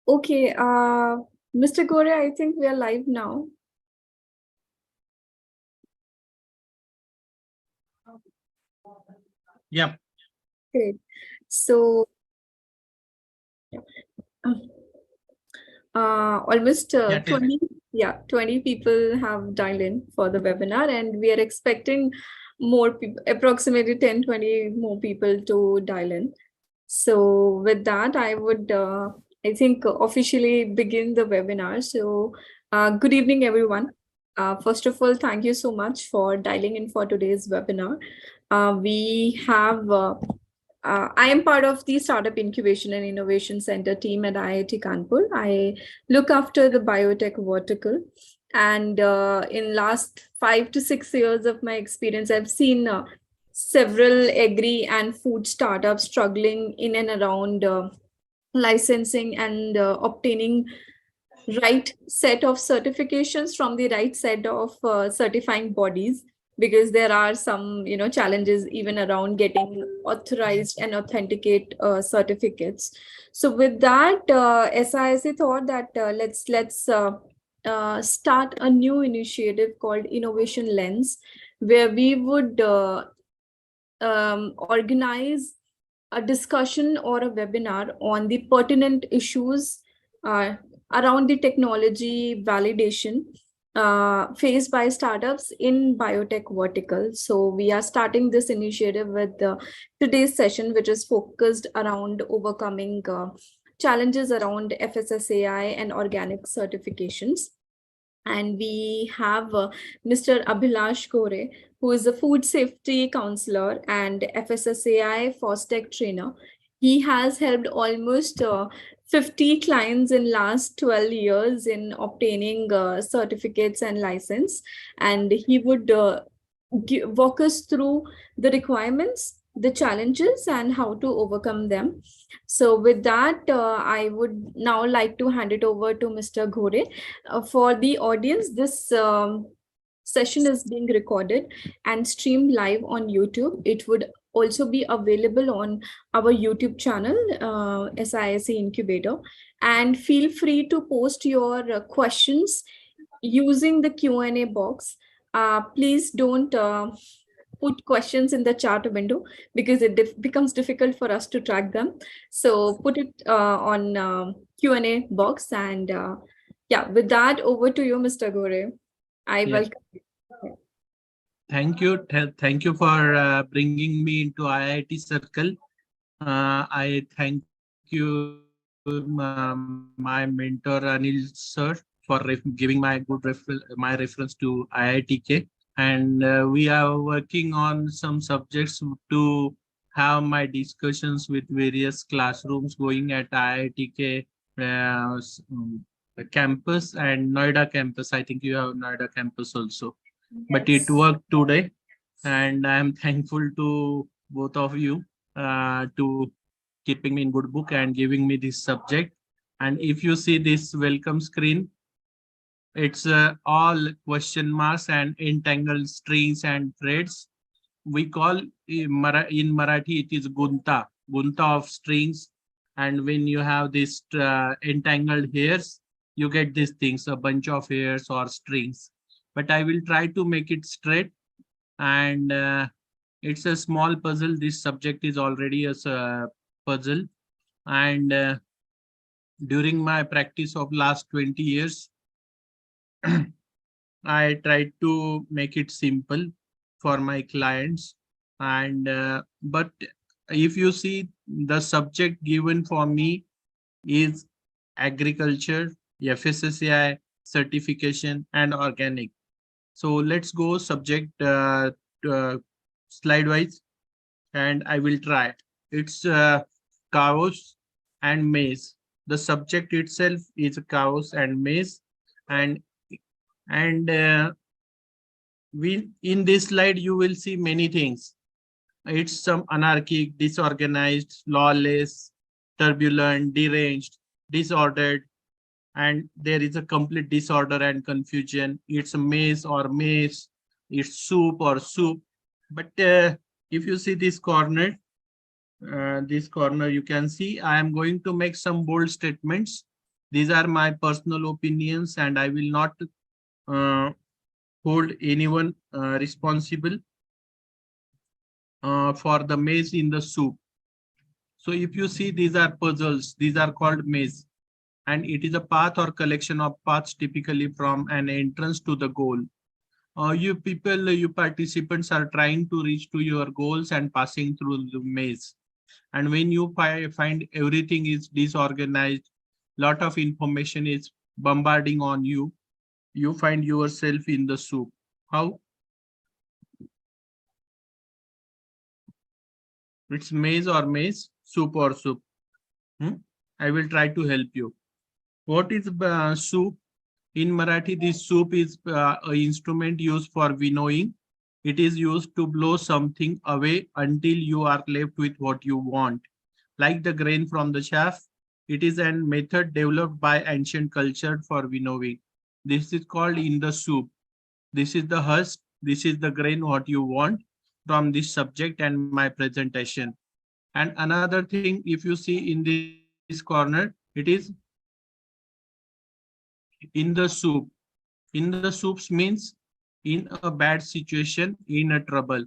Okay, Mr. Gore, I think we are live now. Yeah. Great. So, almost Yeah, tell me. 20 people have dialed in for the webinar, and we are expecting more people, approximately 10-20 more people to dial in. So, with that, I would, I think, officially begin the webinar. So, good evening, everyone. First of all, thank you so much for dialing in for today's webinar. We have I am part of the Startup Incubation and Innovation Center team at IIT Kanpur. I look after the biotech vertical. And in last 5 to 6 years of my experience, I've seen several agri and food startups struggling in and around licensing and obtaining right set of certifications from the right set of certifying bodies, because there are some challenges even around getting authorized and authenticate certificates. So with that, SISC thought that let's start a new initiative called Innovation Lens, where we would organize a discussion or a webinar on the pertinent issues uh, around the technology validation faced by startups in biotech vertical. So we are starting this initiative with today's session, which is focused around overcoming challenges around FSSAI and organic certifications. And we have Mr. Abhilash Gore, who is a food safety counselor and FSSAI FOSTEC trainer. He has helped almost 50 clients in last 12 years in obtaining certificates and license. And he would walk us through the requirements, the challenges, and how to overcome them. So with that, I would now like to hand it over to Mr. Gore. For the audience, this session is being recorded and streamed live on YouTube. It would also be available on our YouTube channel, SISC Incubator. And feel free to post your questions using the Q&A box. Please don't put questions in the chat window, because it becomes difficult for us to track them. So put it on Q&A box. And yeah, with that, over to you, Mr. Gore. I Yes. welcome you. Thank you. Thank you for bringing me into IIT Circle. I thank you, my mentor Anil sir, for giving my reference to IITK. And we are working on some subjects to have my discussions with various classrooms going at IITK campus and Noida campus. I think you have Noida campus also. But it worked today, and I am thankful to both of you to keeping me in good book and giving me this subject. And if you see this welcome screen, it's all question marks and entangled strings and threads. We call in Marathi it is gunta of strings. And when you have this entangled hairs, you get these things, a bunch of hairs or strings. But I will try to make it straight. And it's a small puzzle. This subject is already a puzzle. And during my practice of last 20 years, I tried to make it simple for my clients. And but if you see, the subject given for me is agriculture, FSSAI certification, and organic. So let's go subject slide wise, and I will try. It's cows and maize. The subject itself is cows and maize. And we in this slide you will see many things. It's some anarchic, disorganized, lawless, turbulent, deranged, disordered, and there is a complete disorder and confusion. It's a maze or maze, it's soup or soup. But if you see this corner, you can see I am going to make some bold statements. These are my personal opinions, and I will not uh, hold anyone responsible for the maize in the soup. So if you see, these are puzzles. These are called maze, and it is a path or collection of paths typically from an entrance to the goal. You people, you participants are trying to reach to your goals and passing through the maze. And when you find everything is disorganized, lot of information is bombarding on you, you find yourself in the soup. How? It's maze or maze, soup or soup. Hmm? I will try to help you. What is soup? In Marathi, this soup is an instrument used for winnowing. It is used to blow something away until you are left with what you want. Like the grain from the chaff, it is a method developed by ancient culture for winnowing. This is called in the soup. This is the husk. This is the grain what you want from this subject and my presentation. And another thing, if you see in this corner, it is in the soup. In the soups means in a bad situation, in a trouble,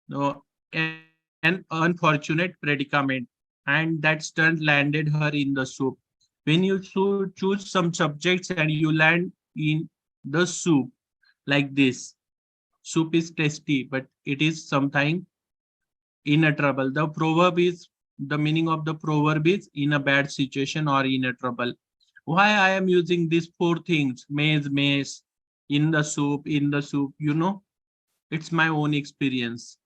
no, an unfortunate predicament, and that stunt landed her in the soup. When you choose some subjects and you land in the soup like this, soup is tasty, but it is sometimes in a trouble. The proverb is, the meaning of the proverb is in a bad situation or in a trouble. Why I am using these four things, maize, maize, in the soup, it's my own experience.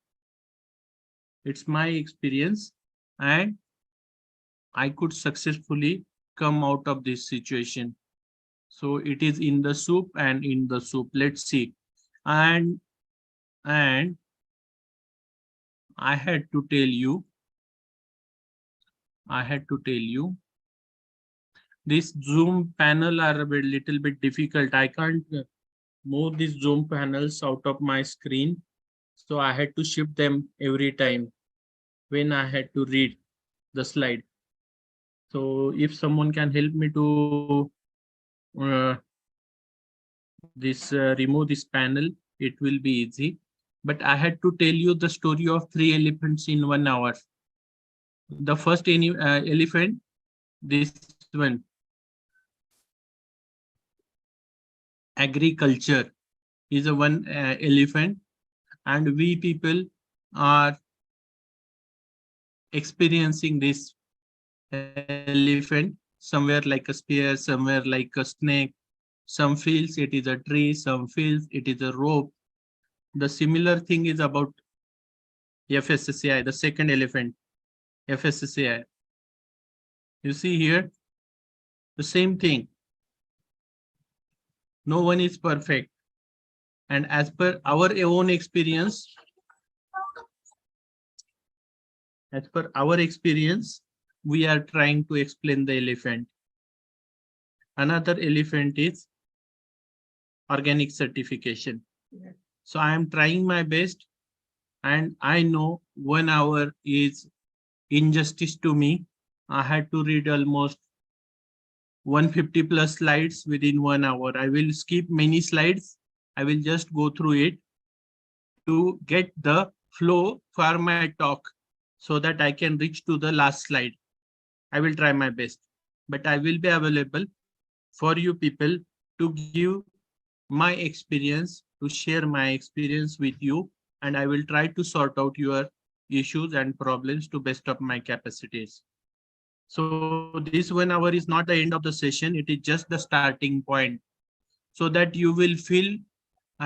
It's my experience, and I could successfully come out of this situation. So it is in the soup and in the soup. Let's see. And and I had to tell you, I had to tell you, this Zoom panel are a little bit difficult. I can't move these Zoom panels out of my screen. So I had to shift them every time when I had to read the slide. So if someone can help me to uh, remove this panel, it will be easy. But I had to tell you the story of three elephants in 1 hour. The first elephant, this one, agriculture, is a one elephant, and we people are experiencing this elephant somewhere like a spear, somewhere like a snake. Some feels it is a tree, some feels it is a rope. The similar thing is about FSSAI, the second elephant, FSSAI. You see here, the same thing. No one is perfect. And as per our own experience, we are trying to explain the elephant. Another elephant is organic certification. So I am trying my best, and I know 1 hour is injustice to me. I had to read almost 150 plus slides within 1 hour. I will skip many slides. I will just go through it to get the flow for my talk so that I can reach to the last slide. I will try my best, but I will be available for you people to give my experience, to share my experience with you, and I will try to sort out your issues and problems to best of my capacities. So this 1 hour is not the end of the session. It is just the starting point, so that you will feel,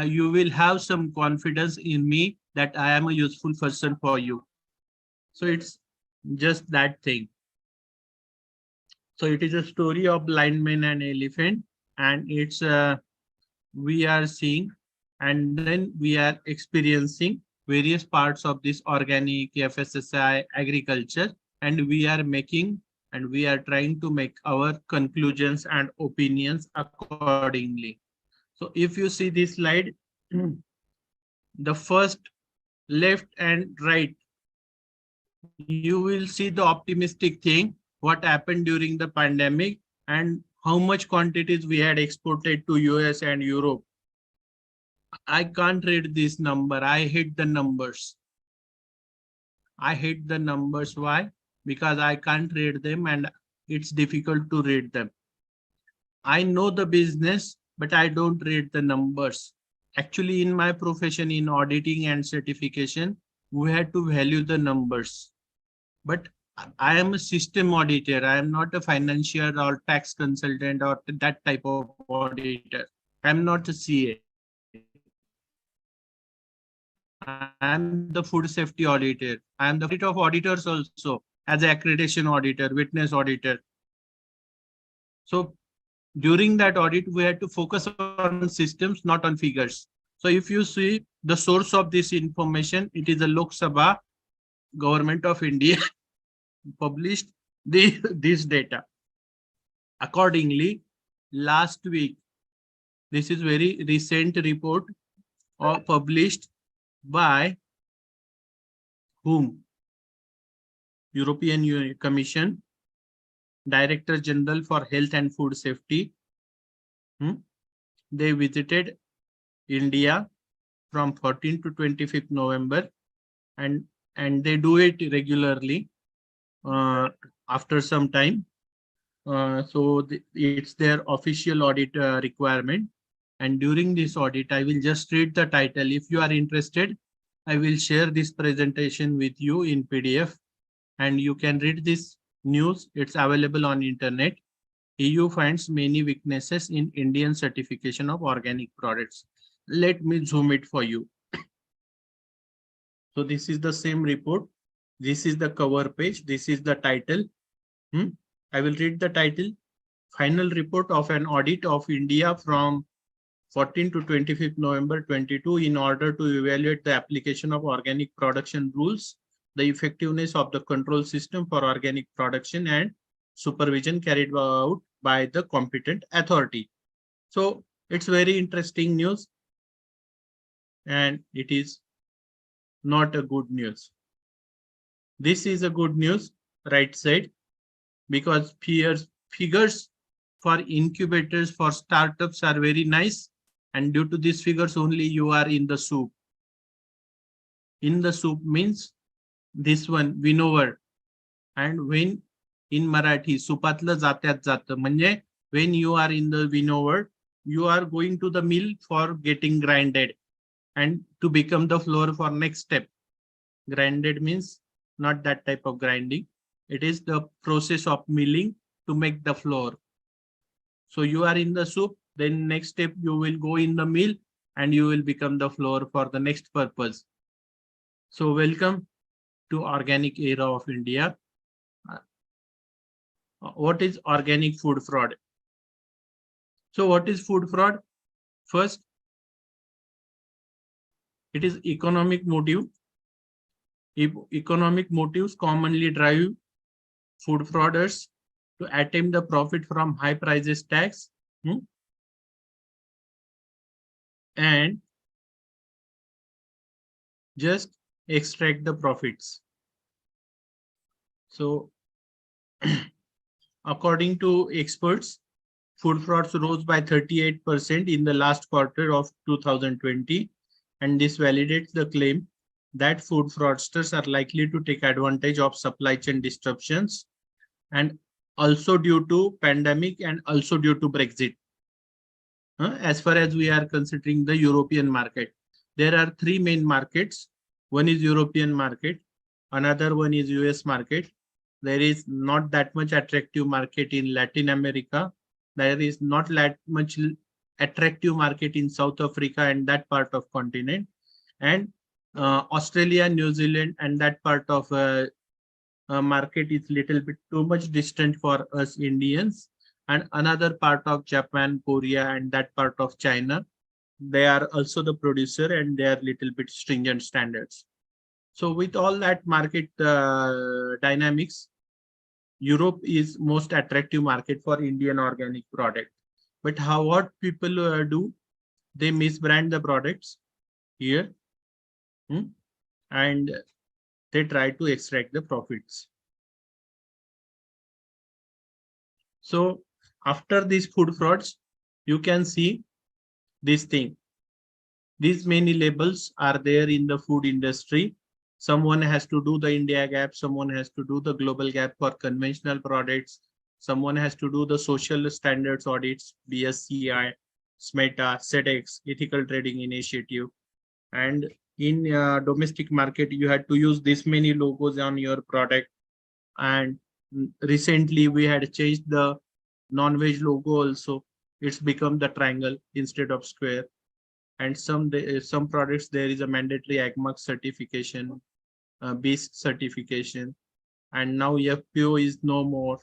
you will have some confidence in me that I am a useful person for you. So it's just that thing. So it is a story of blind man and elephant, and it's we are seeing, and then we are experiencing various parts of this organic FSSI agriculture, and we are making, and we are trying to make our conclusions and opinions accordingly. So if you see this slide, the first left and right, you will see the optimistic thing, what happened during the pandemic. and how much quantities we had exported to US and Europe. I can't read this number. I hate the numbers. I hate the numbers. Why? Because I can't read them and it's difficult to read them. I know the business, but I don't read the numbers. Actually, in my profession, in auditing and certification, we had to value the numbers. But I am a system auditor. I am not a financial or tax consultant or that type of auditor. I am not a CA. I am the food safety auditor. I am the audit of auditors also as an accreditation auditor, witness auditor. So during that audit, we had to focus on systems, not on figures. So if you see the source of this information, it is the Lok Sabha, Government of India published this data. Accordingly, last week, this is very recent report published by whom? European Union Commission, Director General for Health and Food Safety. They visited India from 14 to 25th November, and they do it regularly after some time. So it's their official audit requirement. And during this audit, I will just read the title. If you are interested, I will share this presentation with you in PDF, and you can read this news. It's available on internet. EU finds many weaknesses in Indian certification of organic products. Let me zoom it for you. So this is the same report. This is the cover page. This is the title. I will read the title. Final report of an audit of India from 14 to 25th November 22 in order to evaluate the application of organic production rules, the effectiveness of the control system for organic production, and supervision carried out by the competent authority. So it's very interesting news, and it is not a good news. This is a good news, right side, because figures for incubators for startups are very nice, and due to these figures only you are in the soup. In the soup means this one winnower, and when in Marathi supatla जात्यात जातं म्हणजे when you are in the winnower, you are going to the mill for getting grinded and to become the flour for next step. Grinded means not that type of grinding. It is the process of milling to make the flour. So you are in the soup, then next step you will go in the mill and you will become the flour for the next purpose. So welcome to organic era of India. What is organic food fraud? So what is food fraud? First, it is economic motive. If economic motives commonly drive food frauders to attempt the profit from high prices tax and just extract the profits. So according to experts, food frauds rose by 38% in the last quarter of 2020, and this validates the claim that food fraudsters are likely to take advantage of supply chain disruptions, and also due to pandemic and also due to Brexit. As far as we are considering the European market, there are three main markets. One is European market, another one is US market. There is not that much attractive market in Latin America. There is not that much attractive market in South Africa and that part of continent. And Australia, New Zealand, and that part of market is little bit too much distant for us Indians. And another part of Japan, Korea, and that part of China, they are also the producer and they are little bit stringent standards. So with all that market dynamics, Europe is most attractive market for Indian organic product. But what people do, they misbrand the products here and they try to extract the profits. So after these food frauds, you can see this thing. These many labels are there in the food industry. Someone has to do the India gap, someone has to do the global gap for conventional products, someone has to do the social standards audits, BSCI, SMETA, SEDEX, Ethical Trading Initiative. And in domestic market, you had to use this many logos on your product. And recently we had changed the non-veg logo also. It's become the triangle instead of square. And some products there is a mandatory AgMark certification, BIS certification, and now FPO is no more.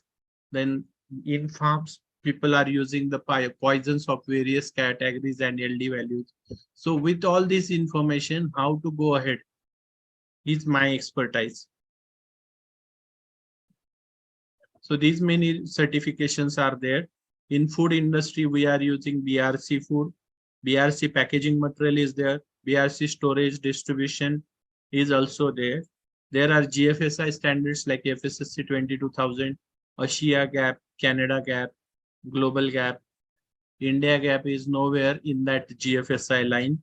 Then in farms, people are using the poisons of various categories and LD values. So with all this information, how to go ahead is my expertise. So these many certifications are there. In food industry, we are using BRC food. BRC packaging material is there. BRC storage distribution is also there. There are GFSI standards like FSSC 22000, Asia Gap, Canada Gap, Global Gap. India Gap is nowhere in that GFSI line.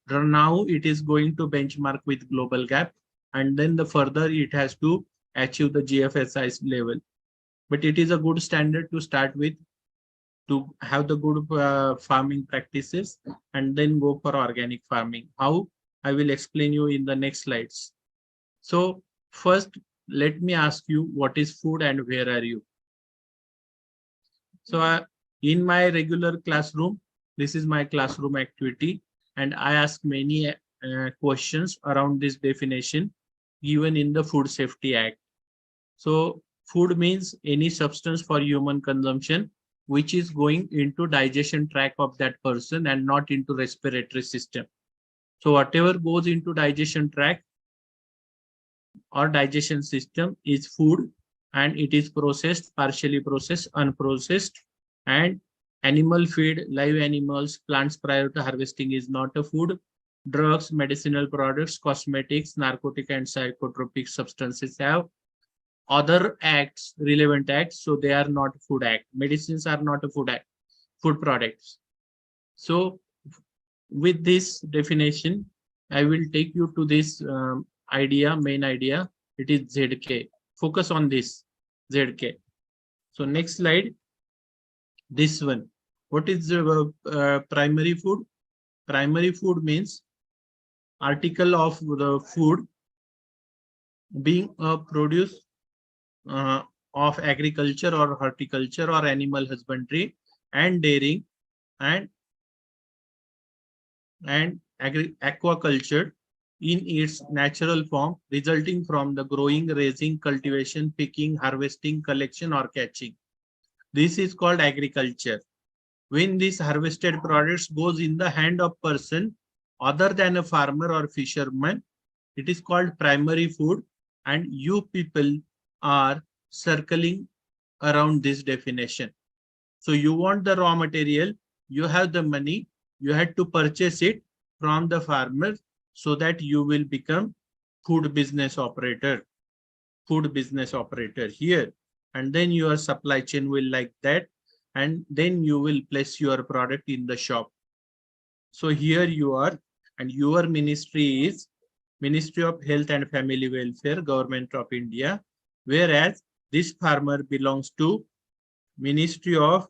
Now it is going to benchmark with Global Gap, and then the further it has to achieve the GFSI level. But it is a good standard to start with, to have the good farming practices, and then go for organic farming. How? I will explain you in the next slides. So first, let me ask you, what is food and where are you? So in my regular classroom, this is my classroom activity, and I ask many questions around this definition given in the Food Safety Act. So food means any substance for human consumption which is going into digestion tract of that person and not into respiratory system. So whatever goes into digestion tract or digestion system is food, and it is processed, partially processed, unprocessed, and animal feed, live animals, plants prior to harvesting is not a food. Drugs, medicinal products, cosmetics, narcotic and psychotropic substances have other acts, relevant acts, so they are not food act. Medicines are not a food act, food products. So with this definition, I will take you to this main idea. It is ZK. Focus on this ZK. So next slide, this one. What is primary food? Primary food means article of the food being a produce of agriculture or horticulture or animal husbandry and dairying and aquaculture in its natural form, resulting from the growing, raising, cultivation, picking, harvesting, collection or catching. This is called agriculture. When this harvested products goes in the hand of person other than a farmer or fisherman, it is called primary food, and you people are circling around this definition. So you want the raw material, you have the money, you had to purchase it from the farmer so that you will become food business operator here. And then your supply chain will like that, and then you will place your product in the shop. So here you are, and your ministry is Ministry of Health and Family Welfare, Government of India, whereas this farmer belongs to Ministry of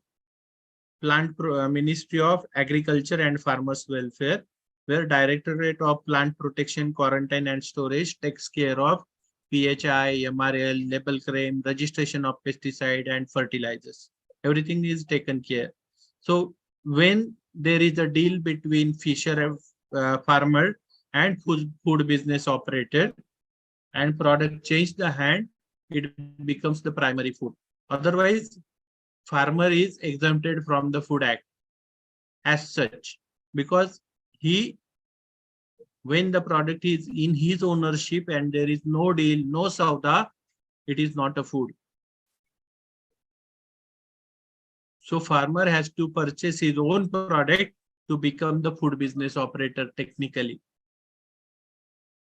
Ministry of Agriculture and Farmers Welfare, where Directorate of Plant Protection, Quarantine and Storage takes care of PHI, MRL, label claim, registration of pesticide and fertilizers. Everything is taken care. So when there is a deal between fisher farmer and food business operator, and product change the hand, it becomes the primary food. Otherwise, farmer is exempted from the Food Act as such, because when the product is in his ownership and there is no deal, no sauda, it is not a food. So farmer has to purchase his own product to become the food business operator technically.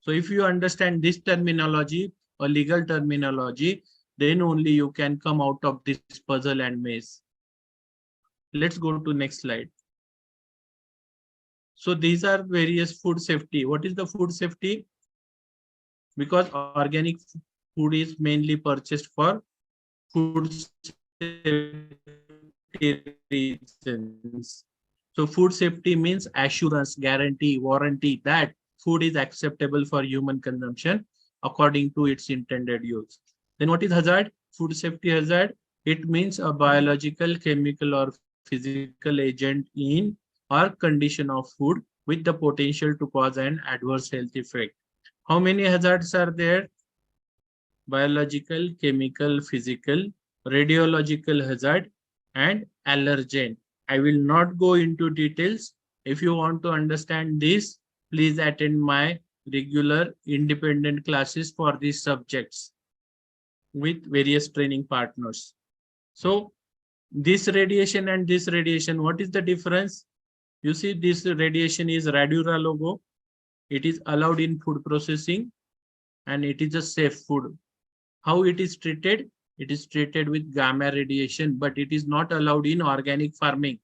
So if you understand this terminology or legal terminology, Then only you can come out of this puzzle and maze. Let's go to next slide. So these are various food safety. What is the food safety? Because organic food is mainly purchased for food safety reasons. So food safety means assurance, guarantee, warranty that food is acceptable for human consumption according to its intended use. Then what is hazard? Food safety hazard. It means a biological, chemical, or physical agent in or condition of food with the potential to cause an adverse health effect. How many hazards are there? Biological, chemical, physical, radiological hazard, and allergen. I will not go into details. If you want to understand this, please attend my regular independent classes for these subjects with various training partners. So this radiation and this radiation, what is the difference? You see, this radiation is radiologo. It is allowed in food processing and it is a safe food. How it is treated? It is treated with gamma radiation, but it is not allowed in organic farming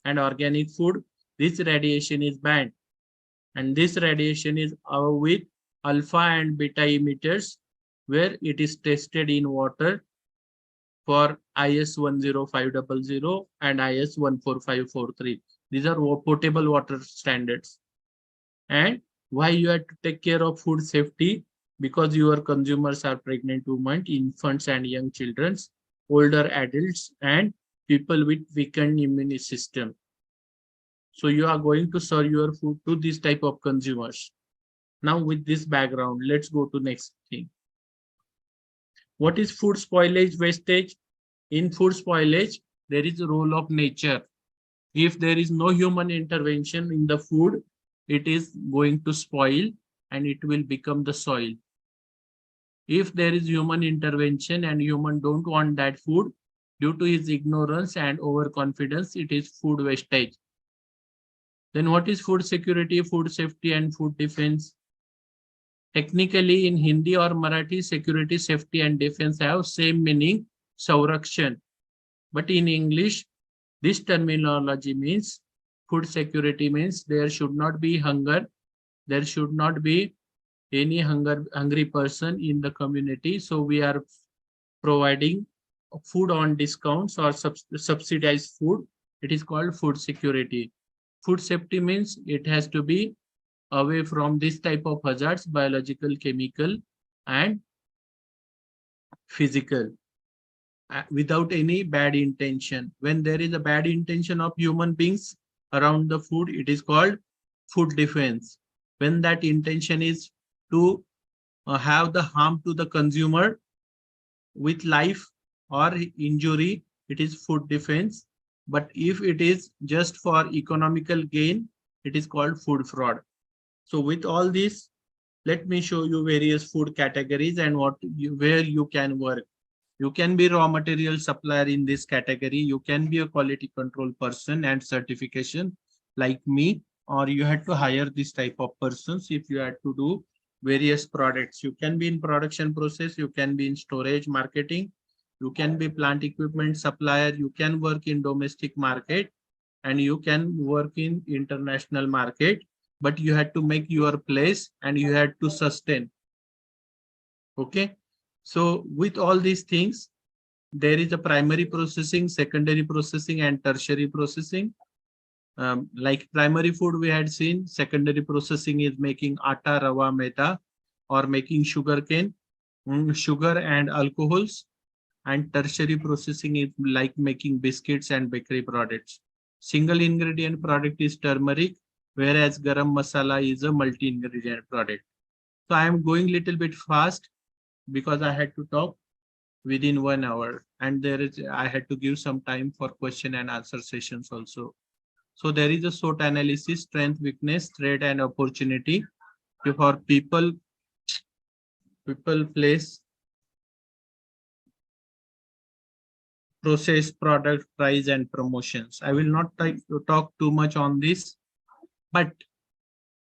and organic food. This radiation is banned, and this radiation is with alpha and beta emitters, where it is tested in water for IS 10500 and IS 14543. These are potable water standards. And why you have to take care of food safety? Because your consumers are pregnant women, infants and young children, older adults, and people with weakened immune system. So you are going to serve your food to this type of consumers. Now with this background, let's go to next thing. What is food spoilage wastage? In food spoilage, there is a role of nature. If there is no human intervention in the food, it is going to spoil and it will become the soil. If there is human intervention and human don't want that food, due to his ignorance and overconfidence, it is food wastage. Then what is food security, food safety, and food defense? Technically, in Hindi or Marathi, security, safety, and defense have same meaning, Saurakshan. But in English, this terminology means food security means there should not be hunger, there should not be any hungry person in the community. So we are providing food on discounts or subsidized food. It is called food security. Food safety means it has to be away from this type of hazards, biological, chemical, and physical, without any bad intention. When there is a bad intention of human beings around the food, it is called food defense. When that intention is to have the harm to the consumer with life or injury, it is food defense. But if it is just for economical gain, it is called food fraud. So with all this, let me show you various food categories and where you can work. You can be raw material supplier in this category. You can be a quality control person and certification like me, or you had to hire this type of persons if you had to do various products. You can be in production process, you can be in storage marketing, you can be plant equipment supplier, you can work in domestic market, and you can work in international market, but you had to make your place and you had to sustain. Okay. So with all these things, there is a primary processing, secondary processing, and tertiary processing. Like primary food we had seen, secondary processing is making atta, rava, maida, or making sugar cane, sugar and alcohols. And tertiary processing is like making biscuits and bakery products. Single ingredient product is turmeric, whereas garam masala is a multi-ingredient product. So I am going little bit fast because I had to talk within 1 hour, and I had to give some time for question and answer sessions also. So there is a SWOT analysis, strength, weakness, threat, and opportunity for people, place, process, product, price, and promotions. I will not talk too much on this, but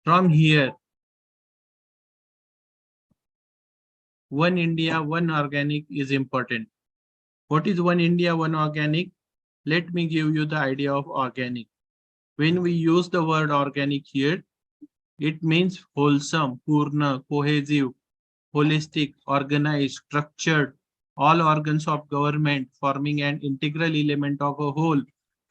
from here, One India, one organic is important. What is one India, one organic? Let me give you the idea of organic. When we use the word organic here, it means wholesome, purna, cohesive, holistic, organized, structured, all organs of government forming an integral element of a whole,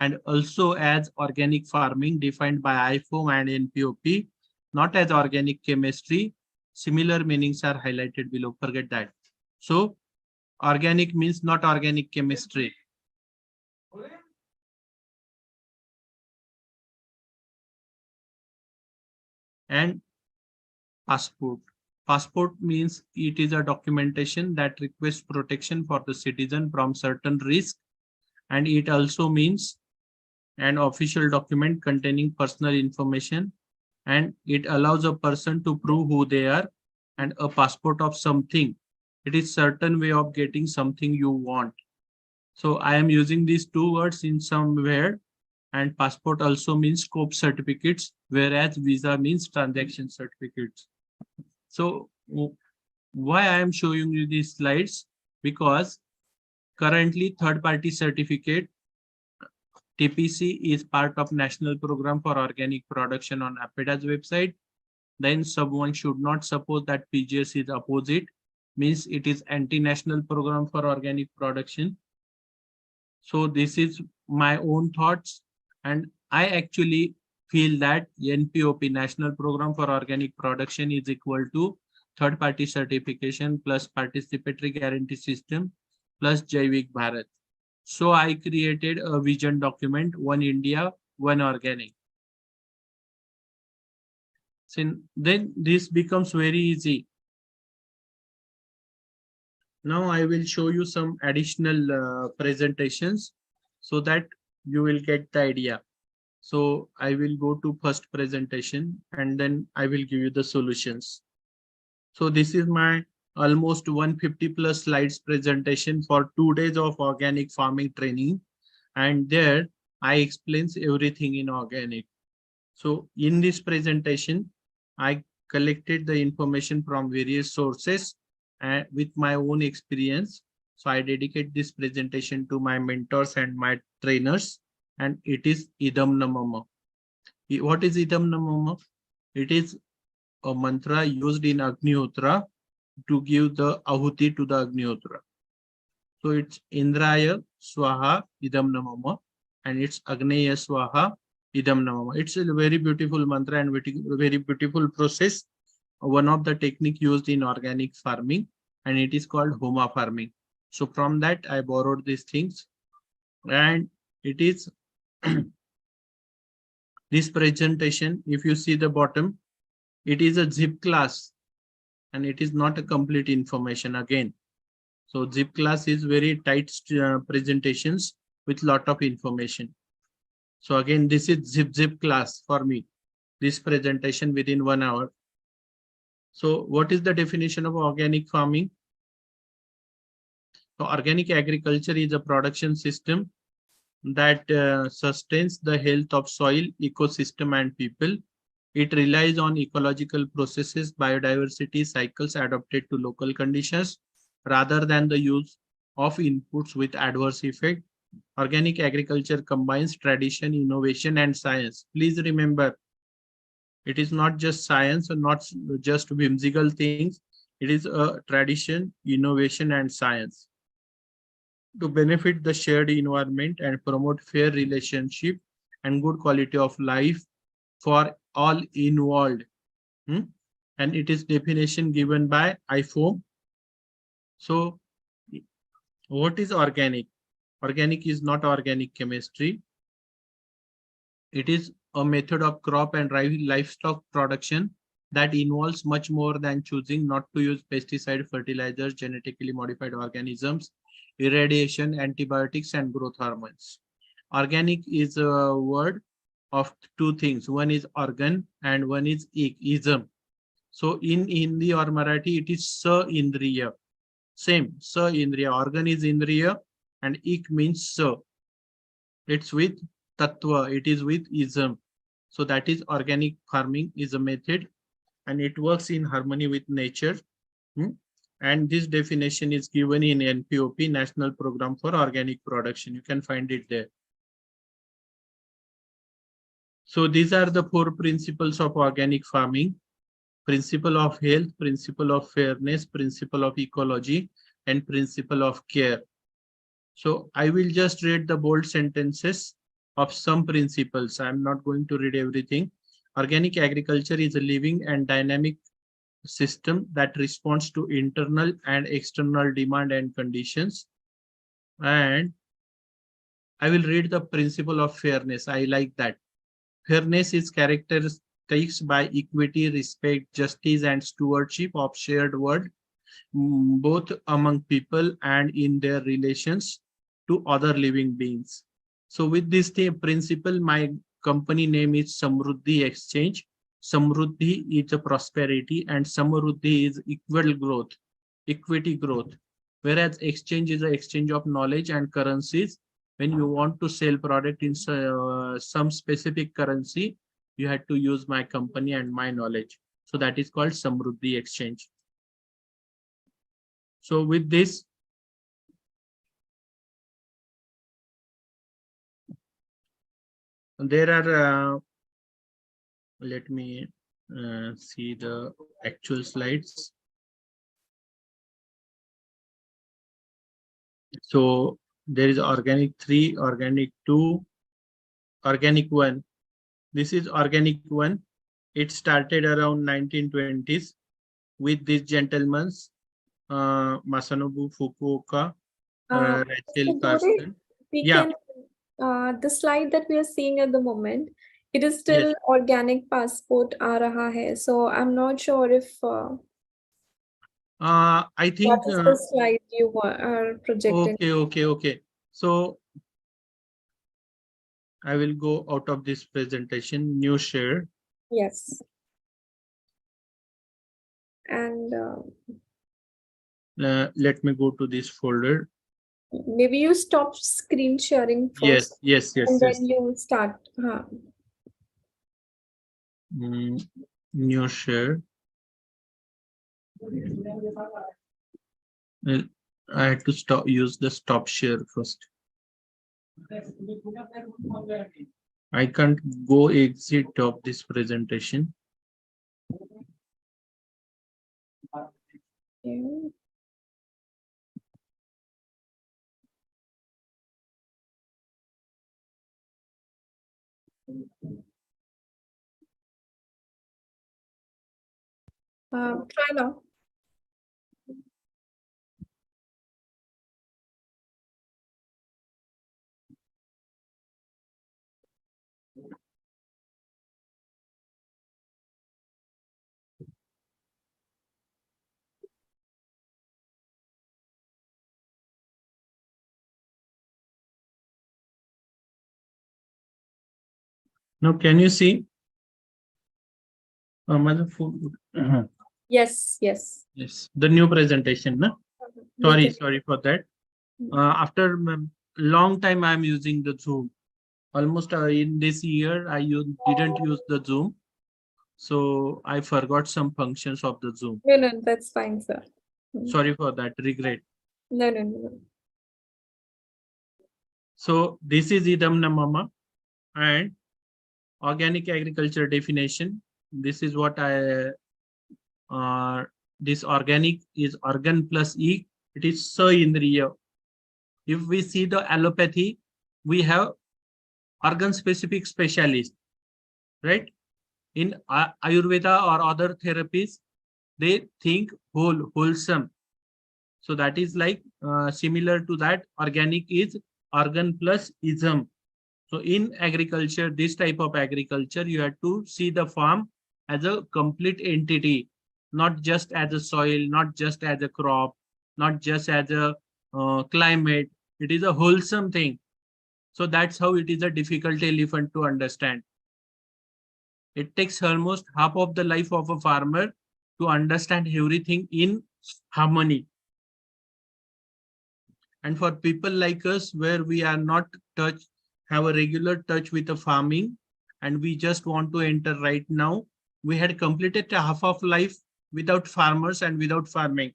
and also as organic farming defined by IFOM and NPOP, not as organic chemistry. Similar meanings are highlighted below. Forget that. So, organic means not organic chemistry. And passport. Passport means it is a documentation that requests protection for the citizen from certain risk, and it also means an official document containing personal information, and it allows a person to prove who they are. And a passport of something, it is certain way of getting something you want. So I am using these two words in somewhere, and passport also means scope certificates, whereas visa means transaction certificates. So why I am showing you these slides? Because currently third party certificate TPC is part of National Program for Organic Production on APEDA's website. Then someone should not suppose that PGS is opposite, means it is anti-national program for organic production. So this is my own thoughts, and I actually feel that NPOP, National Program for Organic Production, is equal to third party certification plus participatory guarantee system plus Jaivik Bharat. So I created a vision document, One India, One Organic. Then this becomes very easy. Now I will show you some additional presentations so that you will get the idea. So I will go to first presentation and then I will give you the solutions. So this is my almost 150 plus slides presentation for 2 days of organic farming training. And there I explains everything in organic. So in this presentation, I collected the information from various sources and with my own experience. So I dedicate this presentation to my mentors and my trainers, and it is Idam Namama. What is Idam Namama? It is a mantra used in Agnihotra to give the ahuti to the Agnihotra. So it's Indraya Swaha Idam Namama, and it's Agneya Swaha Idam Namama. It's a very beautiful mantra and very beautiful process. One of the technique used in organic farming, and it is called Homa farming. So from that I borrowed these things, and it is this presentation. If you see the bottom, it is a zip class, and it is not a complete information again. So zip class is very tight presentations with lot of information. So again, this is zip class for me, this presentation within 1 hour. So what is the definition of organic farming? So organic agriculture is a production system that sustains the health of soil, ecosystem, and people. It relies on ecological processes, biodiversity cycles adapted to local conditions, rather than the use of inputs with adverse effect. Organic agriculture combines tradition, innovation, and science. Please remember, it is not just science or not just whimsical things. It is a tradition, innovation, and science to benefit the shared environment and promote fair relationship and good quality of life for all involved. And it is definition given by IFOM. So what is organic? Organic is not organic chemistry. It is a method of crop and livestock production that involves much more than choosing not to use pesticide, fertilizers, genetically modified organisms, irradiation, antibiotics, and growth hormones. Organic is a word of two things. One is organ and one is ism. So in Hindi or Marathi, it is sa indriya. Same, sa indriya. Organ is indriya and ik means sa. It's with tattva, it is with ism. So that is organic farming is a method, and it works in harmony with nature. And this definition is given in NPOP, National Program for Organic Production. You can find it there. So these are the 4 principles of organic farming: principle of health, principle of fairness, principle of ecology, and principle of care. So I will just read the bold sentences of some principles. I'm not going to read everything. Organic agriculture is a living and dynamic system that responds to internal and external demand and conditions. And I will read the principle of fairness. I like that. Fairness is characterized by equity, respect, justice, and stewardship of shared world, both among people and in their relations to other living beings. So with this principle, my company name is Samruddhi Exchange. Samruddhi is a prosperity and Samruddhi is equal growth, equity growth. Whereas exchange is an exchange of knowledge and currencies. When you want to sell product in some specific currency, you had to use my company and my knowledge. So that is called Samruddhi Exchange. So with this, there are, let me see the actual slides. So there is organic 3, organic 2, organic 1. This is organic 1. It started around 1920s with these gentlemen, Masanobu Fukuoka, Rachel So Gauri, Carson. we Yeah. can the slide that we are seeing at the moment, it is Yes. still organic passport aa raha hai. So I'm not sure if I what think, is the slide you are projecting. okay. So I will go out of this presentation, new share. Yes. And Let me go to this folder. maybe you stop screen sharing first Yes. and then you start. New share. I had to use the stop share first. I can't go exit of this presentation. Yeah. Try now. Now, can you see? Yes. Yes, the new presentation. No? Sorry for that. After a long time, I'm using the Zoom. Almost in this year, I didn't use the Zoom. So I forgot some functions of the Zoom. No, that's fine, sir. Sorry for that, regret. No. So this is Idam Namama and organic agriculture definition. This is what this organic is organ plus E. It is so indriya. If we see the allopathy, we have organ specific specialist, right? In Ayurveda or other therapies, they think wholesome. So that is like similar to that. Organic is organ plus ism. So in agriculture, this type of agriculture, you have to see the farm as a complete entity, not just as a soil, not just as a crop, not just as a climate. It is a wholesome thing. So that's how it is a difficult elephant to understand. It takes almost half of the life of a farmer to understand everything in harmony. And for people like us, where we are not have a regular touch with the farming, and we just want to enter right now, we had completed a half of life without farmers and without farming.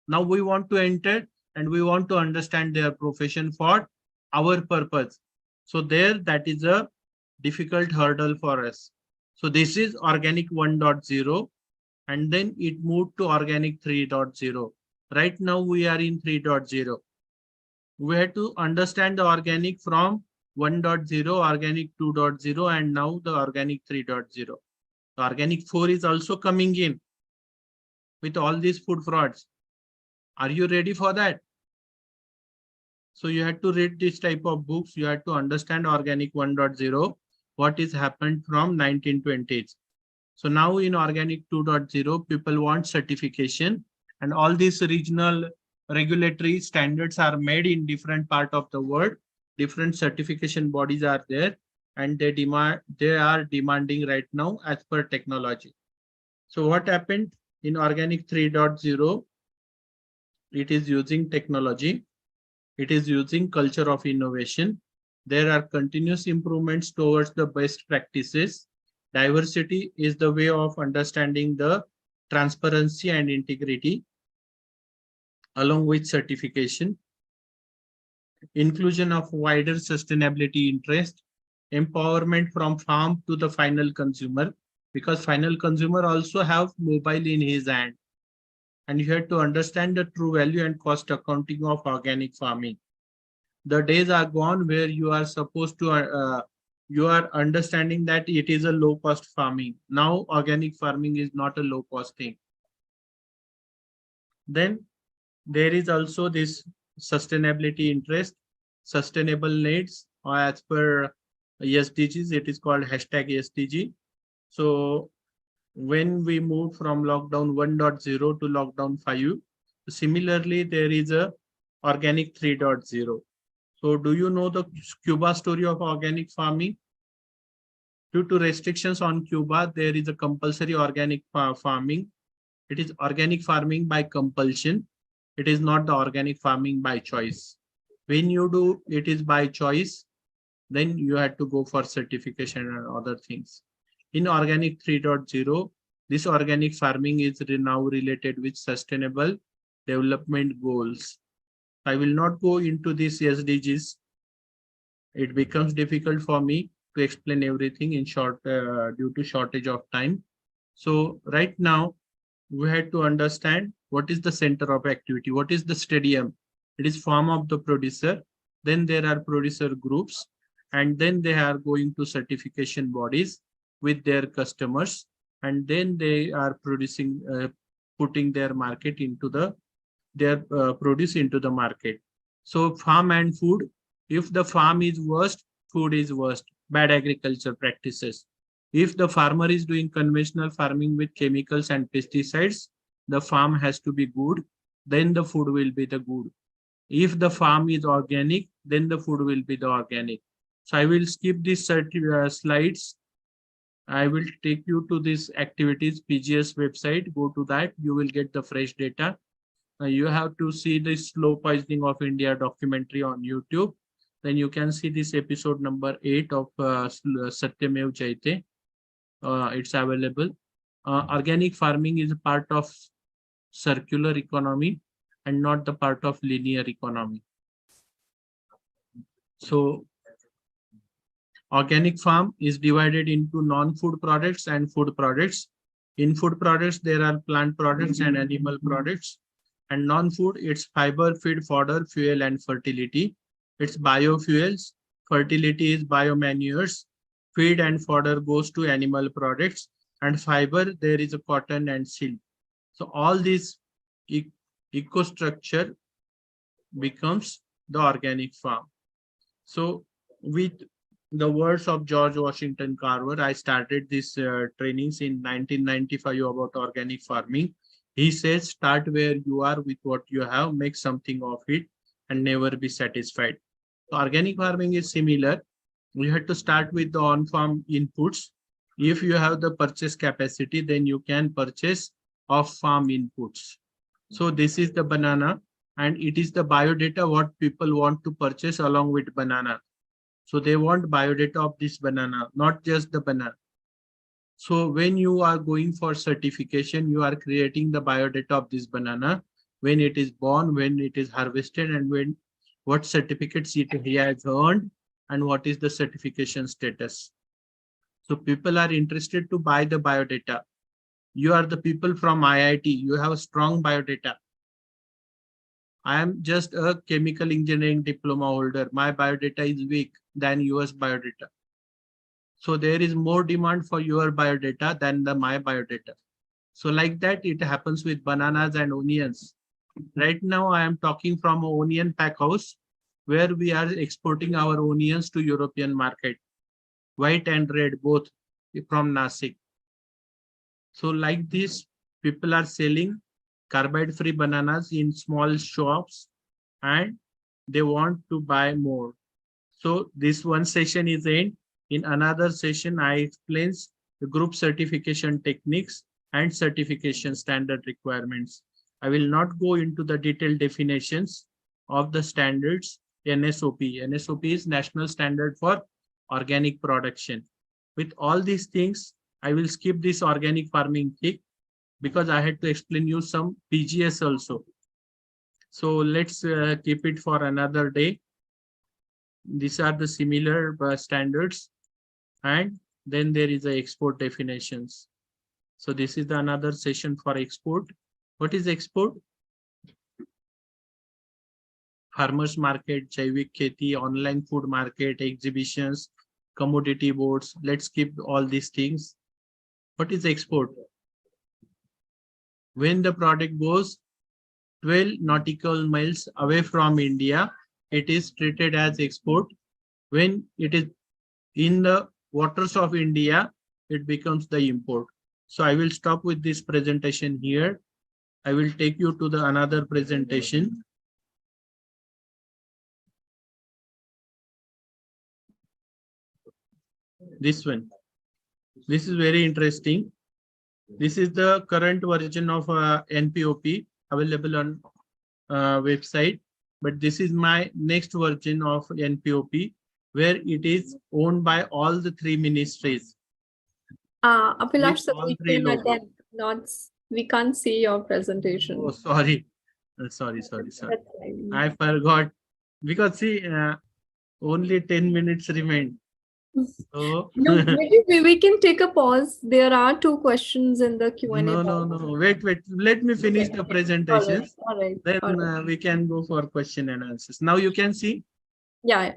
Now we want to enter and we want to understand their profession for our purpose. So there, that is a difficult hurdle for us. So this is organic 1.0, and then it moved to organic 3.0. Right now we are in 3.0. We had to understand the organic from 1.0, organic 2.0, and now the organic 3.0. The organic 4 is also coming in with all these food frauds. Are you ready for that? So you had to read this type of books. You had to understand organic 1.0, what is happened from 1920s. So now in organic 2.0, people want certification, and all these regional regulatory standards are made in different part of the world. Different certification bodies are there, and they are demanding right now as per technology. So what happened in organic 3.0? It is using technology. It is using culture of innovation. There are continuous improvements towards the best practices. Diversity is the way of understanding the transparency and integrity along with certification. Inclusion of wider sustainability interest, empowerment from farm to the final consumer, because final consumer also have mobile in his hand. And you have to understand the true value and cost accounting of organic farming. The days are gone where you are supposed to you are understanding that it is a low cost farming. Now organic farming is not a low cost thing. Then there is also this sustainability interest, sustainable needs, or as per SDGs, it is called hashtag SDG. So when we move from lockdown 1.0 to lockdown 5, similarly there is a organic 3.0. So do you know the Cuba story of organic farming? Due to restrictions on Cuba, there is a compulsory organic farming. It is organic farming by compulsion. It is not the organic farming by choice. When you do it is by choice, then you have to go for certification and other things. In organic 3.0, this organic farming is now related with sustainable development goals. I will not go into these SDGs. It becomes difficult for me to explain everything in short due to shortage of time. So right now we had to understand what is the center of activity, what is the stadium. It is farm of the producer. Then there are producer groups, and then they are going to certification bodies with their customers, and then they are producing, putting their market into their produce into the market. So farm and food, if the farm is worst, food is worst, bad agriculture practices. If the farmer is doing conventional farming with chemicals and pesticides, the farm has to be good, then the food will be the good. If the farm is organic, then the food will be the organic. So I will skip these slides. I will take you to this activities PGS website. Go to that, you will get the fresh data. You have to see the slow poisoning of India documentary on YouTube. Then you can see this episode number 8 of Satyamev Jayate. It's available. Organic farming is a part of circular economy and not the part of linear economy. So organic farm is divided into non-food products and food products. In food products, there are plant products and animal products. And non-food, it's fiber, feed, fodder, fuel, and fertility. It's biofuels. Fertility is biomanures. Feed and fodder goes to animal products. And fiber, there is a cotton and silk. So all this ecostructure becomes the organic farm. So with the words of George Washington Carver, I started this trainings in 1995 about organic farming. He says, start where you are with what you have, make something of it, and never be satisfied. So organic farming is similar. You have to start with the on-farm inputs. If you have the purchase capacity, then you can purchase off-farm inputs. So this is the banana, and it is the biodata what people want to purchase along with banana. So they want biodata of this banana, not just the banana. So when you are going for certification, you are creating the biodata of this banana. when it is born, when it is harvested, and what certificates he has earned, and what is the certification status. So people are interested to buy the biodata. You are the people from IIT, you have a strong biodata. I am just a chemical engineering diploma holder. My biodata is weak than yours biodata. So there is more demand for your biodata than my biodata. So like that, it happens with bananas and onions. Right now, I am talking from an onion pack house where we are exporting our onions to European market, white and red, both from Nasik. So like this, people are selling carbide-free bananas in small shops and they want to buy more. So this one session is end. In another session, I explains the group certification techniques and certification standard requirements. I will not go into the detailed definitions of the standards. NSOP. NSOP is National Standard for Organic Production. With all these things, I will skip this organic farming thing because I had to explain you some PGS also. So let's keep it for another day. These are the similar standards, and then there is a export definitions. So this is another session for export. What is export? Farmers market, Jaivik Kheti, online food market, exhibitions, commodity boards. Let's keep all these things. What is export? When the product goes 12 nautical miles away from India, it is treated as export. When it is in the waters of India, it becomes the import. So I will stop with this presentation here. I will take you to the another presentation. This one. This is very interesting. This is the current version of NPOP available on website. But this is my next version of NPOP, where it is owned by all the three ministries. Abhilash, sir, All we three can logos. attend, not, we can't see your presentation. Oh, sorry. Sorry. I forgot. Because see, only 10 minutes remain. So No, maybe we can take a pause. There are two questions in the Q&A no. box. Wait. Let me finish the presentations. All right. Then we can go for question and answers. Now you can see. Yeah.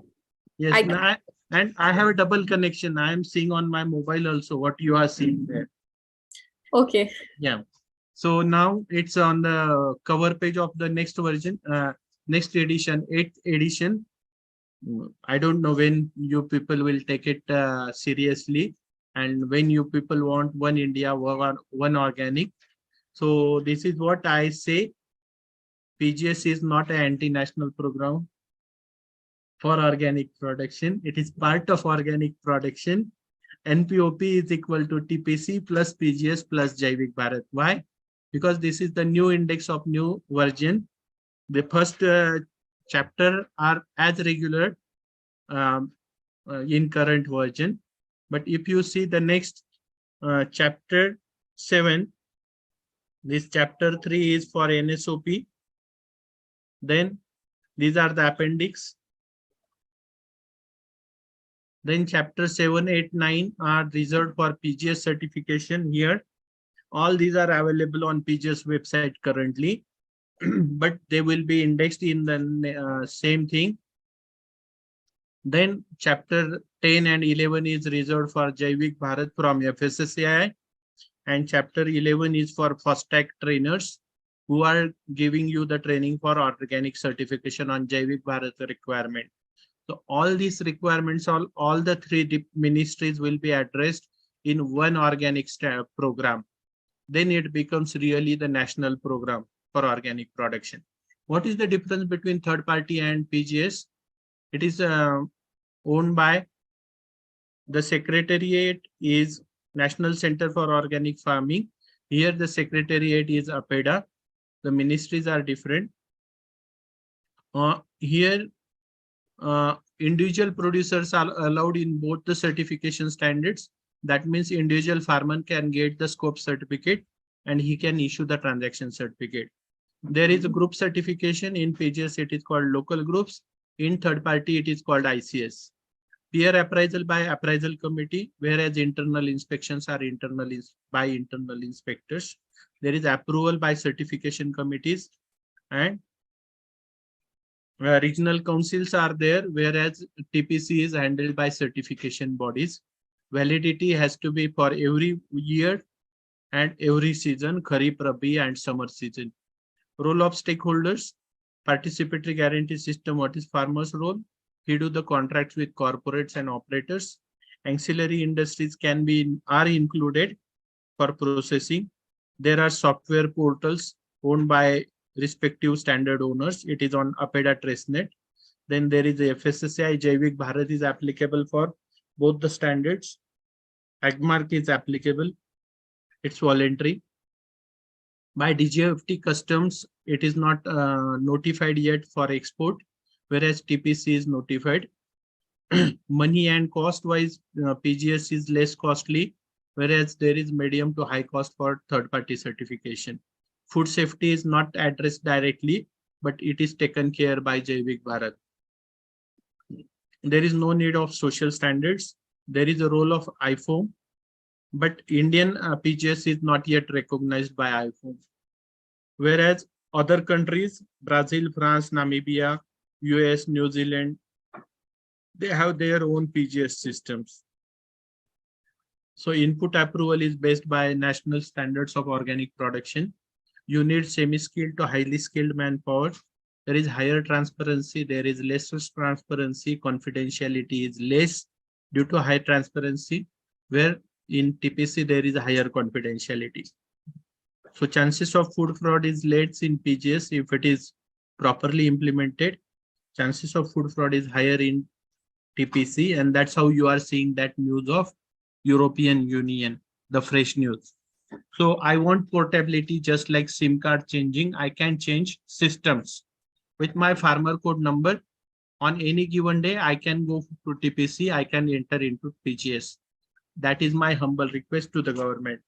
Yes. And I have a double connection. I am seeing on my mobile also what you are seeing there. Okay. Yeah. So now it's on the cover page of the next version, next edition, 8th edition. I don't know when you people will take it seriously, and when you people want one India, one organic. So this is what I say. PGS is not an anti-national program for organic production. It is part of organic production. NPOP is equal to TPC plus PGS plus Jaivik Bharat. Why? Because this is the new index of new version. The first chapter are as regular in current version. But if you see the next chapter 7, this chapter 3 is for NSOP. Then these are the appendix. Then chapter 7, 8, 9 are reserved for PGS certification here. All these are available on PGS website currently, but they will be indexed in the same thing. Then chapter 10 and 11 is reserved for Jaivik Bharat from FSSAI, and chapter 11 is for FASTAG trainers who are giving you the training for organic certification on Jaivik Bharat requirement. So all these requirements, all the three ministries will be addressed in one organic program. Then it becomes really the national program for organic production. What is the difference between third party and PGS? It is owned by the secretariat is National Center for Organic Farming. Here the secretariat is APEDA. The ministries are different. Here individual producers are allowed in both the certification standards. That means individual farmer can get the scope certificate and he can issue the transaction certificate. There is a group certification. In PGS, it is called local groups. In third party, it is called ICS. Peer appraisal by appraisal committee, whereas internal inspections are by internal inspectors. There is approval by certification committees, and regional councils are there, whereas TPC is handled by certification bodies. Validity has to be for every year and every season, Kharif, Rabi, and summer season. Role of stakeholders, participatory guarantee system. What is farmers' role? He do the contracts with corporates and operators. Ancillary industries are included for processing. There are software portals owned by respective standard owners. It is on APEDA TraceNet. Then there is the FSSAI. Jaivik Bharat is applicable for both the standards. Agmark is applicable. It's voluntary. By DGFT customs, it is not notified yet for export, whereas TPC is notified. Money and cost wise, PGS is less costly, whereas there is medium to high cost for third party certification. Food safety is not addressed directly, but it is taken care by Jaivik Bharat. There is no need of social standards. There is a role of IFOM, but Indian PGS is not yet recognized by IFOM. Whereas other countries, Brazil, France, Namibia, US, New Zealand, they have their own PGS systems. So input approval is based by national standards of organic production. You need semi-skilled to highly skilled manpower. There is higher transparency. There is less transparency. Confidentiality is less due to high transparency, where in TPC there is a higher confidentiality. So chances of food fraud is less in PGS if it is properly implemented. Chances of food fraud is higher in TPC, and that's how you are seeing that news of European Union, the fresh news. So I want portability, just like SIM card changing. I can change systems with my farmer code number. On any given day, I can go to TPC, I can enter into PGS. That is my humble request to the government.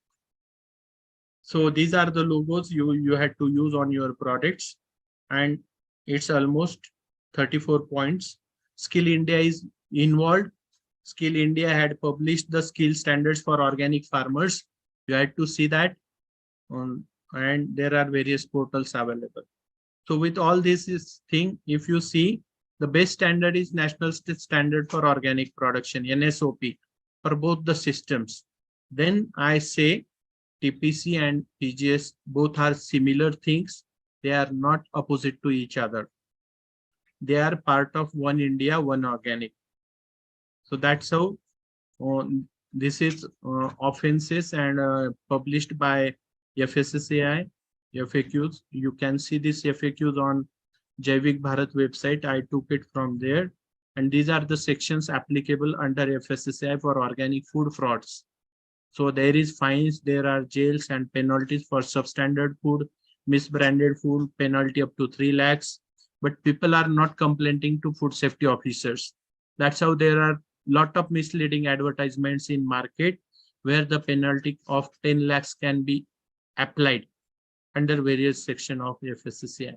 So these are the logos you had to use on your products, and it's almost 34 points. Skill India is involved. Skill India had published the skill standards for organic farmers. You had to see that, and there are various portals available. So with all this thing, if you see, the best standard is National Standard for Organic Production, NSOP, for both the systems. Then I say TPC and PGS both are similar things. They are not opposite to each other. They are part of one India, one organic. So that's how this is offenses and published by FSSAI FAQs. You can see this FAQs on Jaivik Bharat website. I took it from there. And these are the sections applicable under FSSAI for organic food frauds. So there is fines, there are jails and penalties for substandard food, misbranded food, penalty up to 3 lakhs. But people are not complaining to food safety officers. That's how there are lot of misleading advertisements in market where the penalty of 10 lakhs can be applied under various section of FSSAI.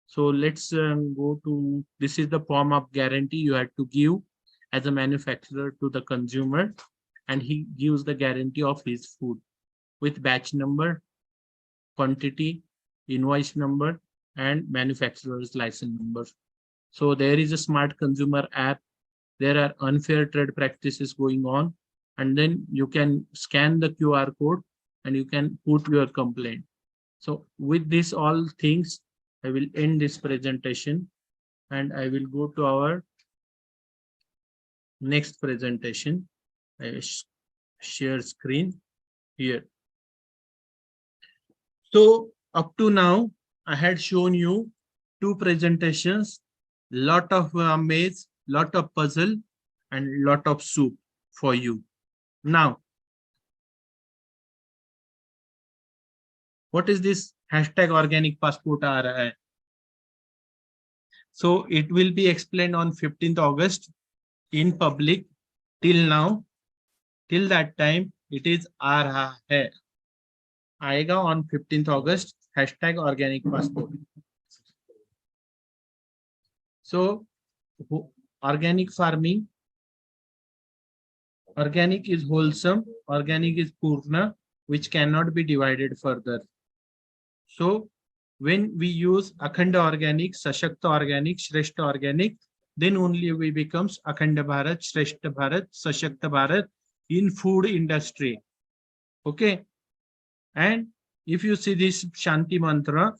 So let's go to, this is the form of guarantee you had to give as a manufacturer to the consumer, and he gives the guarantee of his food with batch number, quantity, invoice number, and manufacturer's license number. So there is a smart consumer app. There are unfair trade practices going on, and then you can scan the QR code and you can put your complaint. So with this all things, I will end this presentation and I will go to our next presentation. I will share screen here. So up to now, I had shown you 2 presentations, lot of maze, lot of puzzle, and lot of soup for you. Now, what is this hashtag organic passport aa raha hai? So it will be explained on 15th August in public. Till now, till that time, it is aa raha hai. आएगा on 15th August. Hashtag organic passport. So organic farming, organic is wholesome, organic is purna, which cannot be divided further. So when we use Akhanda organic, Sashakta organic, Shreshta organic, then only we becomes Akhanda Bharat, Shreshta Bharat, Sashakta Bharat in food industry. Okay. And if you see this Shanti mantra,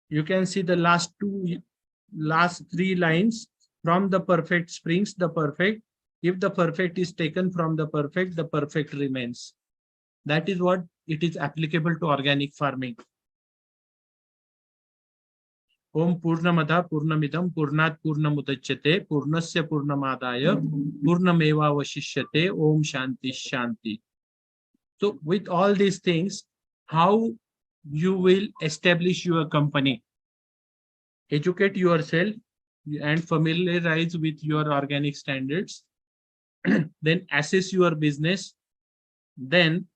you can see the last three lines. From the perfect springs the perfect. If the perfect is taken from the perfect remains. That is what it is applicable to organic farming. Om Purnamada Purnamidam Purnat Purnamudachyate Purnasya Purnamadaya Purnameva Vashishyate Om Shanti Shanti. So with all these things, how you will establish your company? Educate yourself and familiarize with your organic standards. Then assess your business. Then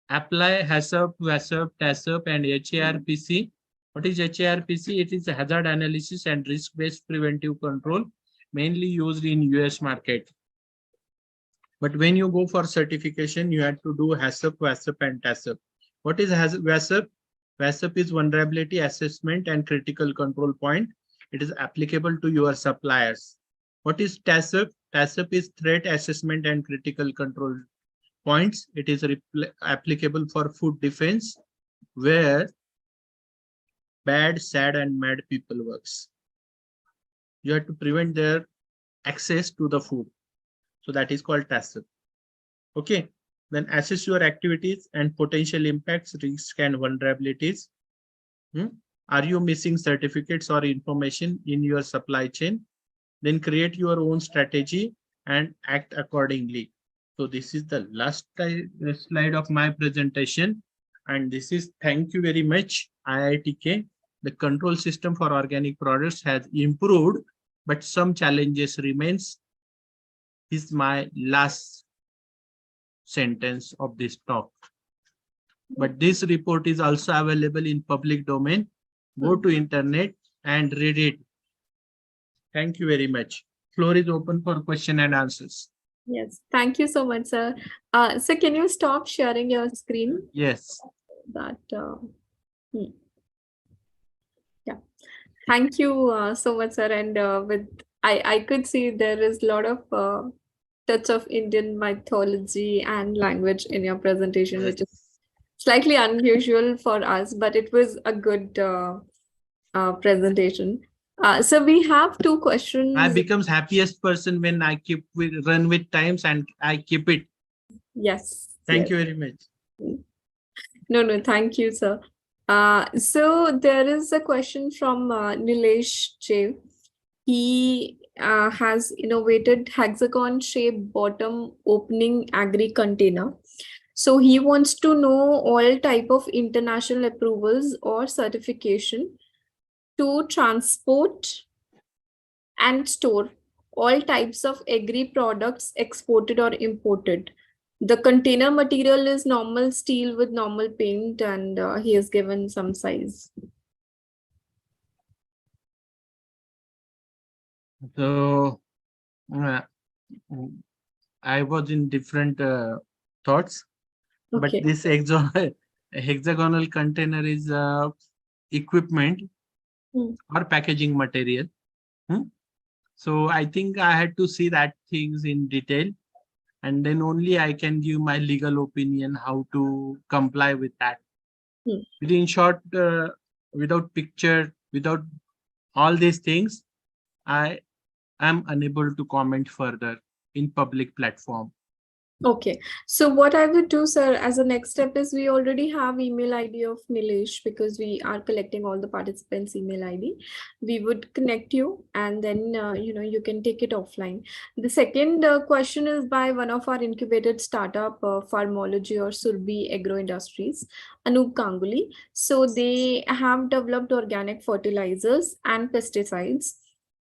apply HACCP, WASSP, TACCP and HARPC. What is HARPC? It is a hazard analysis and risk-based preventive control, mainly used in US market. But when you go for certification, you have to do HACCP, WASSP and TACCP. What is WASSP? WASSP is vulnerability assessment and critical control point. It is applicable to your suppliers. What is TACCP? TACCP is threat assessment and critical control points. It is applicable for food defense, where bad, sad and mad people works. You have to prevent their access to the food. So that is called TACCP. Okay. Then assess your activities and potential impacts, risks and vulnerabilities. Are you missing certificates or information in your supply chain? Then create your own strategy and act accordingly. So this is the last slide of my presentation. And this is, thank you very much, IITK. The control system for organic products has improved, but some challenges remains. This is my last sentence of this talk. But this report is also available in public domain. Go to internet and read it. Thank you very much. Floor is open for question and answers. Yes, thank you so much, sir. So can you stop sharing your screen? Yes. That yeah. Thank you so much, sir. And with I could see there is a lot of touch of Indian mythology and language in your presentation, which is slightly unusual for us, but it was a good presentation. So we have two questions. I becomes happiest person when I run with times and I keep it. Yes. Thank you very much. No, thank you, sir. So there is a question from Nilesh J. He has innovated hexagon-shaped bottom opening agri container. So he wants to know all type of international approvals or certification to transport and store all types of agri products exported or imported. The container material is normal steel with normal paint, and he has given some size. So I was in different thoughts, but this hexagonal container is equipment or packaging material. So I think I had to see that things in detail, and then only I can give my legal opinion how to comply with that. In short, without picture, without all these things, I am unable to comment further in public platform. Okay, so what I would do, sir, as a next step is we already have email ID of Nilesh because we are collecting all the participants' email ID. We would connect you, and then you can take it offline. The second question is by one of our incubated startup, Pharmology or Surbi Agro Industries, Anup Ganguly. So they have developed organic fertilizers and pesticides.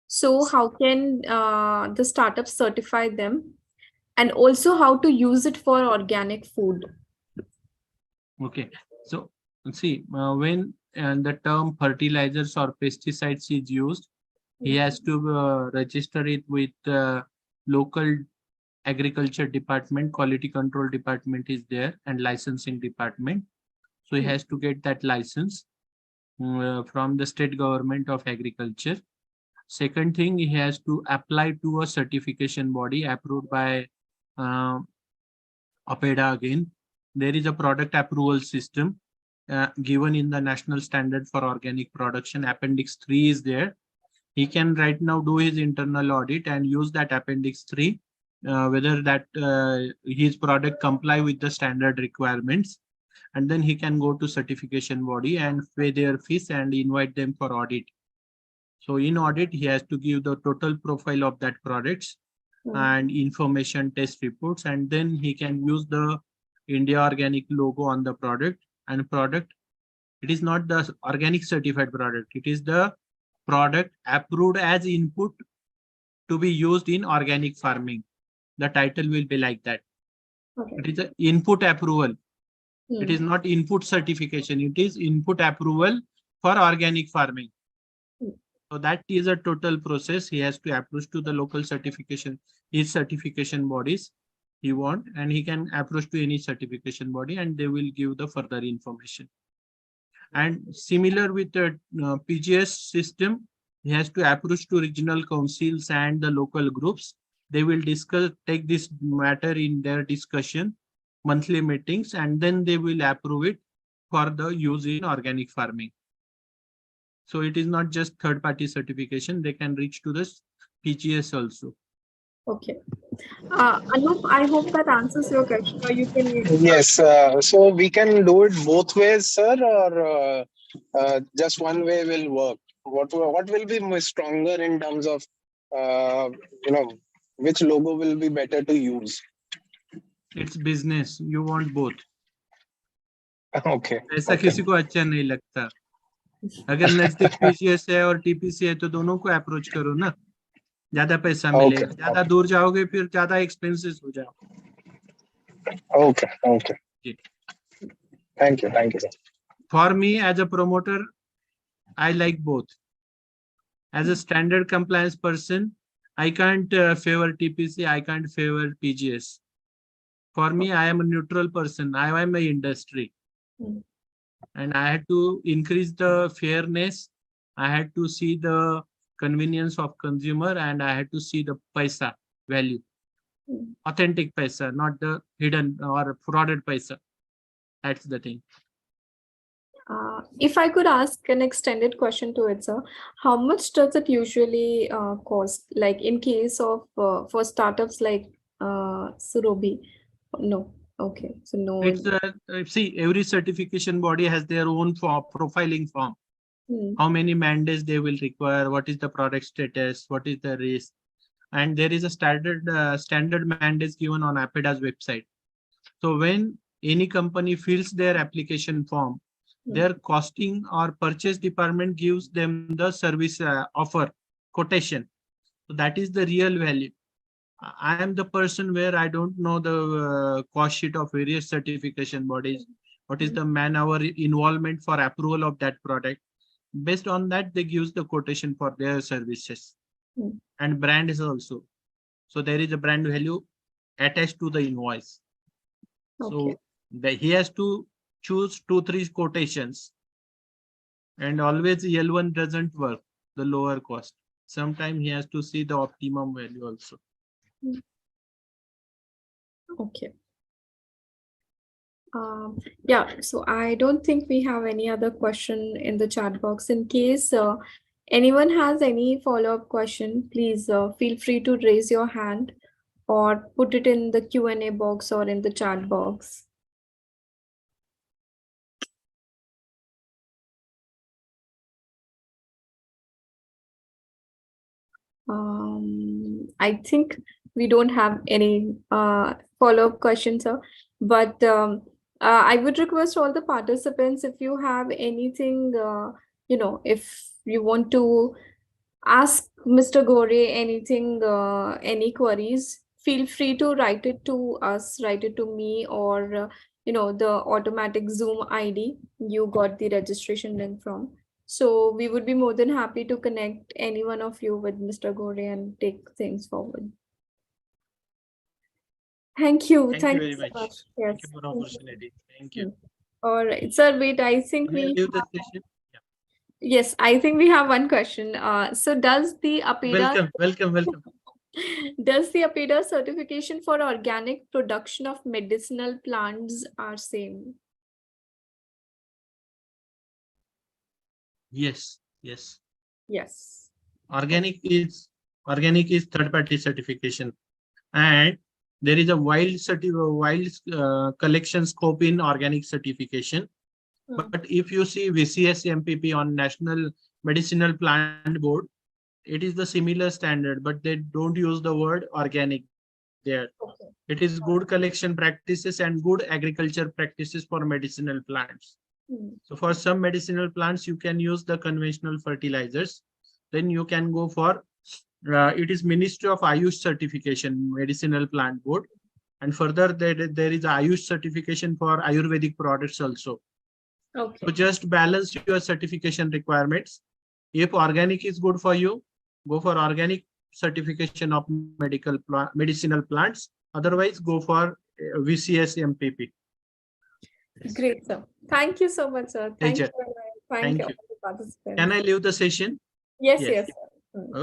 So how can the startup certify them? And also how to use it for organic food. Okay, so See, when the term fertilizers or pesticides is used, he has to register it with local agriculture department, quality control department is there, and licensing department. So he has to get that license from the state government of agriculture. Second thing, he has to apply to a certification body approved by uh, APEDA again. There is a product approval system given in the National Standard for Organic Production. Appendix 3 is there. He can right now do his internal audit and use that Appendix 3, whether that his product comply with the standard requirements. And then he can go to certification body and pay their fees and invite them for audit. So in audit, he has to give the total profile of that products and information test reports, and then he can use the India Organic logo on the product. And product, it is not the organic certified product, it is the product approved as input to be used in organic farming. The title will be like that. Okay. It is an input approval. It is not input certification, it is input approval for organic farming. So that is a total process. He has to approach to the local certification, his certification bodies he want, and he can approach to any certification body and they will give the further information. And similar with the PGS system, he has to approach to regional councils and the local groups. They will discuss, take this matter in their discussion, monthly meetings, and then they will approve it for the use in organic farming. So it is not just third-party certification, they can reach to this PGS also. Okay. Anup, I hope that answers your question, or you can. Yes, so we can do it both ways, sir, or just one way will work. What will be stronger in terms of which logo will be better to use? It's business. You want both. Okay. ऐसा किसी को अच्छा नहीं लगता. अगर नजदीक PCS है और टीपीसी है तो दोनों को अप्रोच करो ना, ज्यादा पैसा मिलेगा. ज्यादा दूर जाओगे फिर ज्यादा एक्सपेंसेस हो जाओ. Okay, okay. Thank you, sir. For me as a promoter, I like both. As a standard compliance person, I can't favor TPC, I can't favor PGS. For me, I am a neutral person. I am an industry. And I had to increase the fairness. I had to see the convenience of consumer, and I had to see the paisa value. Authentic paisa, not the hidden or frauded paisa. That's the thing. If I could ask an extended question to it, sir, how much does it usually cost? Like in case of for startups like Surobi? No. Okay. So no. It's see, every certification body has their own profiling form. How many mandates they will require, what is the product status, what is the risk, and there is a standard mandates given on APEDA's website. So when any company fills their application form, their costing or purchase department gives them the service offer quotation. So that is the real value. I am the person where I don't know the cost sheet of various certification bodies. What is the man-hour involvement for approval of that product? Based on that, they give the quotation for their services. And brand is also. So there is a brand value attached to the invoice. Okay. So he has to choose 2-3 quotations. And always L1 doesn't work, the lower cost. Sometimes he has to see the optimum value also. Okay. Yeah, so I don't think we have any other question in the chat box. In case anyone has any follow-up question, please feel free to raise your hand or put it in the Q&A box or in the chat box. I think we don't have any follow-up questions, sir. But I would request all the participants, if you have anything, if you want to ask Mr. Gore anything, any queries, feel free to write it to us, write it to me, or the automatic Zoom ID you got the registration link from. So we would be more than happy to connect any one of you with Mr. Gore and take things forward. Thank you. Thank you Thank you very so much. much. Thank Yes. you for the Thank you. opportunity. Thank you. All right. Sir, wait, I think Can I we leave the have, session? Yeah. yes, I think we have one question. So does the APEDA Welcome. does the APEDA certification for organic production of medicinal plants are same? Yes. Yes. Organic is third-party certification, and there is a wild collection scope in organic certification. But if you see VCS MPP on National Medicinal Plant Board, it is the similar standard, but they don't use the word organic there. Okay. It is good collection practices and good agriculture practices for medicinal plants. So for some medicinal plants, you can use the conventional fertilizers. Then you can go for, it is Ministry of Ayush certification, Medicinal Plant Board. And further, there is Ayush certification for Ayurvedic products also. Okay. So just balance your certification requirements. If organic is good for you, go for organic certification of medicinal plants. Otherwise, go for VCS MPP. Great, sir. Thank you so much, sir. Thank you. Pleasure. Thank Thank you, you. all the participants. Can I leave the session? Yes, Yes. yes, sir.